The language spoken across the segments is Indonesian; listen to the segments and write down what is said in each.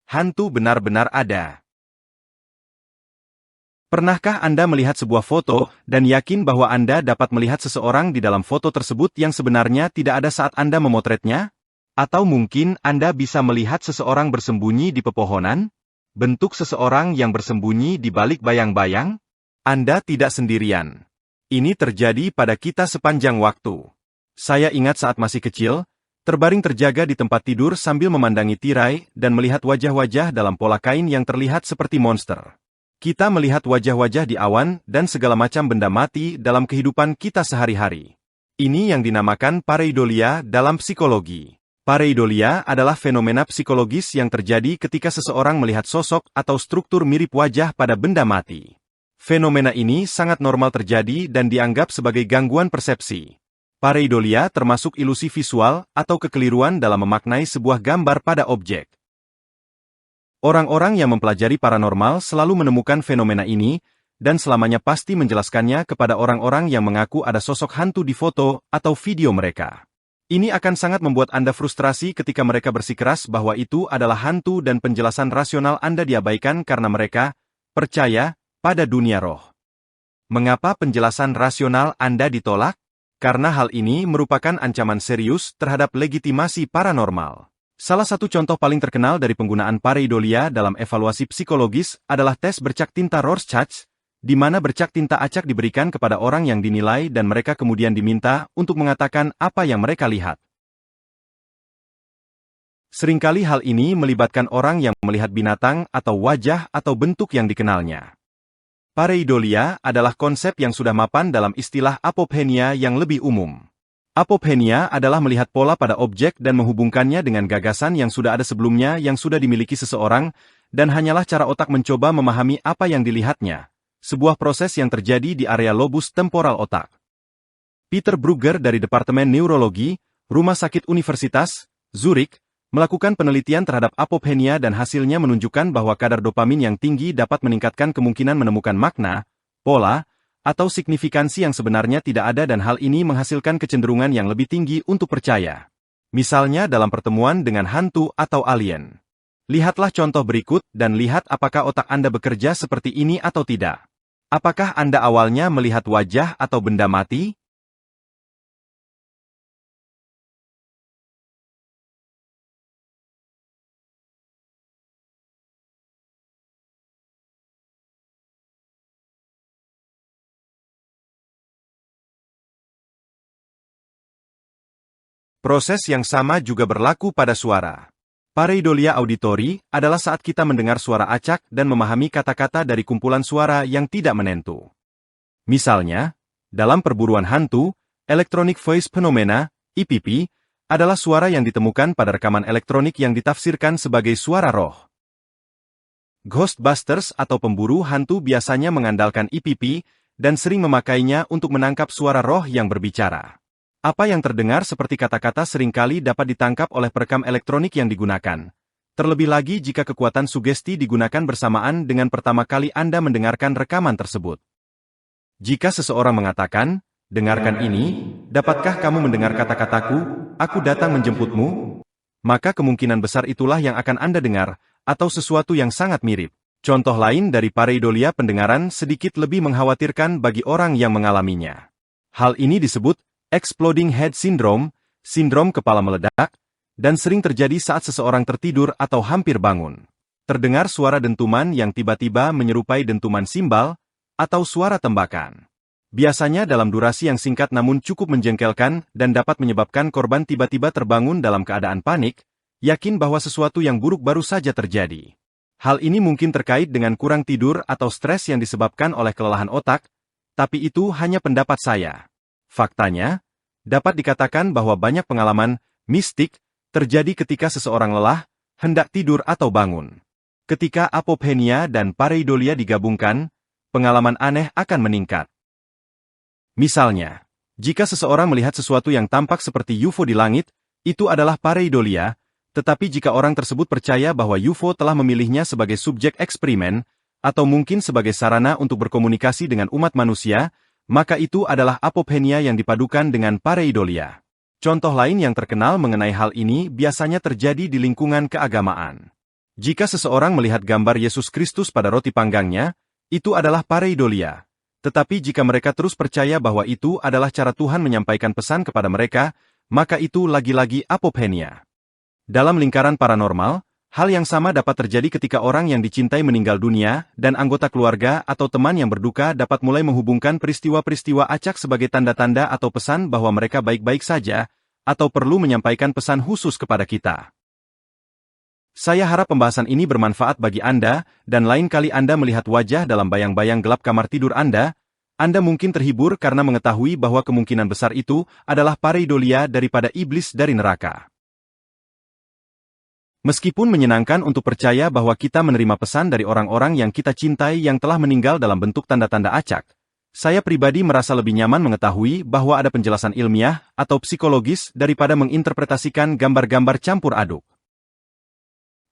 hantu benar-benar ada. Pernahkah Anda melihat sebuah foto dan yakin bahwa Anda dapat melihat seseorang di dalam foto tersebut yang sebenarnya tidak ada saat Anda memotretnya? Atau mungkin Anda bisa melihat seseorang bersembunyi di pepohonan? Bentuk seseorang yang bersembunyi di balik bayang-bayang? Anda tidak sendirian. Ini terjadi pada kita sepanjang waktu. Saya ingat saat masih kecil, terbaring terjaga di tempat tidur sambil memandangi tirai dan melihat wajah-wajah dalam pola kain yang terlihat seperti monster. Kita melihat wajah-wajah di awan dan segala macam benda mati dalam kehidupan kita sehari-hari. Ini yang dinamakan pareidolia dalam psikologi. Pareidolia adalah fenomena psikologis yang terjadi ketika seseorang melihat sosok atau struktur mirip wajah pada benda mati. Fenomena ini sangat normal terjadi dan dianggap sebagai gangguan persepsi. Pareidolia termasuk ilusi visual atau kekeliruan dalam memaknai sebuah gambar pada objek. Orang-orang yang mempelajari paranormal selalu menemukan fenomena ini, dan selamanya pasti menjelaskannya kepada orang-orang yang mengaku ada sosok hantu di foto atau video mereka. Ini akan sangat membuat Anda frustrasi ketika mereka bersikeras bahwa itu adalah hantu dan penjelasan rasional Anda diabaikan karena mereka percaya pada dunia roh. Mengapa penjelasan rasional Anda ditolak? Karena hal ini merupakan ancaman serius terhadap legitimasi paranormal. Salah satu contoh paling terkenal dari penggunaan pareidolia dalam evaluasi psikologis adalah tes bercak tinta Rorschach, di mana bercak tinta acak diberikan kepada orang yang dinilai dan mereka kemudian diminta untuk mengatakan apa yang mereka lihat. Seringkali hal ini melibatkan orang yang melihat binatang atau wajah atau bentuk yang dikenalnya. Pareidolia adalah konsep yang sudah mapan dalam istilah apophenia yang lebih umum. Apophenia adalah melihat pola pada objek dan menghubungkannya dengan gagasan yang sudah ada sebelumnya yang sudah dimiliki seseorang, dan hanyalah cara otak mencoba memahami apa yang dilihatnya. Sebuah proses yang terjadi di area lobus temporal otak. Peter Brugger dari Departemen Neurologi, Rumah Sakit Universitas, Zurich, melakukan penelitian terhadap apophenia dan hasilnya menunjukkan bahwa kadar dopamin yang tinggi dapat meningkatkan kemungkinan menemukan makna, pola, atau signifikansi yang sebenarnya tidak ada dan hal ini menghasilkan kecenderungan yang lebih tinggi untuk percaya. Misalnya dalam pertemuan dengan hantu atau alien. Lihatlah contoh berikut dan lihat apakah otak Anda bekerja seperti ini atau tidak. Apakah Anda awalnya melihat wajah atau benda mati? Proses yang sama juga berlaku pada suara. Pareidolia auditory adalah saat kita mendengar suara acak dan memahami kata-kata dari kumpulan suara yang tidak menentu. Misalnya, dalam perburuan hantu, Electronic Voice Phenomena, EVP, adalah suara yang ditemukan pada rekaman elektronik yang ditafsirkan sebagai suara roh. Ghostbusters atau pemburu hantu biasanya mengandalkan EVP dan sering memakainya untuk menangkap suara roh yang berbicara. Apa yang terdengar seperti kata-kata seringkali dapat ditangkap oleh perekam elektronik yang digunakan. Terlebih lagi jika kekuatan sugesti digunakan bersamaan dengan pertama kali Anda mendengarkan rekaman tersebut. Jika seseorang mengatakan, "Dengarkan ini, dapatkah kamu mendengar kata-kataku, aku datang menjemputmu?" Maka kemungkinan besar itulah yang akan Anda dengar, atau sesuatu yang sangat mirip. Contoh lain dari pareidolia pendengaran sedikit lebih mengkhawatirkan bagi orang yang mengalaminya. Hal ini disebut Exploding Head Syndrome, sindrom kepala meledak, dan sering terjadi saat seseorang tertidur atau hampir bangun. Terdengar suara dentuman yang tiba-tiba menyerupai dentuman simbal, atau suara tembakan. Biasanya dalam durasi yang singkat namun cukup menjengkelkan dan dapat menyebabkan korban tiba-tiba terbangun dalam keadaan panik, yakin bahwa sesuatu yang buruk baru saja terjadi. Hal ini mungkin terkait dengan kurang tidur atau stres yang disebabkan oleh kelelahan otak, tapi itu hanya pendapat saya. Faktanya, dapat dikatakan bahwa banyak pengalaman mistik terjadi ketika seseorang lelah, hendak tidur atau bangun. Ketika apophenia dan pareidolia digabungkan, pengalaman aneh akan meningkat. Misalnya, jika seseorang melihat sesuatu yang tampak seperti UFO di langit, itu adalah pareidolia, tetapi jika orang tersebut percaya bahwa UFO telah memilihnya sebagai subjek eksperimen, atau mungkin sebagai sarana untuk berkomunikasi dengan umat manusia, maka itu adalah apophenia yang dipadukan dengan pareidolia. Contoh lain yang terkenal mengenai hal ini biasanya terjadi di lingkungan keagamaan. Jika seseorang melihat gambar Yesus Kristus pada roti panggangnya, itu adalah pareidolia. Tetapi jika mereka terus percaya bahwa itu adalah cara Tuhan menyampaikan pesan kepada mereka, maka itu lagi-lagi apophenia. Dalam lingkaran paranormal, hal yang sama dapat terjadi ketika orang yang dicintai meninggal dunia, dan anggota keluarga atau teman yang berduka dapat mulai menghubungkan peristiwa-peristiwa acak sebagai tanda-tanda atau pesan bahwa mereka baik-baik saja, atau perlu menyampaikan pesan khusus kepada kita. Saya harap pembahasan ini bermanfaat bagi Anda, dan lain kali Anda melihat wajah dalam bayang-bayang gelap kamar tidur Anda mungkin terhibur karena mengetahui bahwa kemungkinan besar itu adalah pareidolia daripada iblis dari neraka. Meskipun menyenangkan untuk percaya bahwa kita menerima pesan dari orang-orang yang kita cintai yang telah meninggal dalam bentuk tanda-tanda acak, saya pribadi merasa lebih nyaman mengetahui bahwa ada penjelasan ilmiah atau psikologis daripada menginterpretasikan gambar-gambar campur aduk.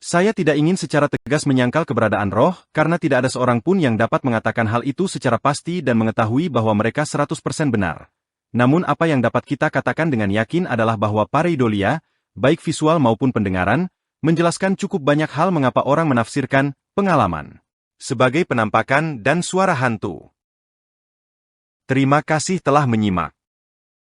Saya tidak ingin secara tegas menyangkal keberadaan roh, karena tidak ada seorang pun yang dapat mengatakan hal itu secara pasti dan mengetahui bahwa mereka 100% benar. Namun apa yang dapat kita katakan dengan yakin adalah bahwa pareidolia, baik visual maupun pendengaran, menjelaskan cukup banyak hal mengapa orang menafsirkan pengalaman sebagai penampakan dan suara hantu. Terima kasih telah menyimak.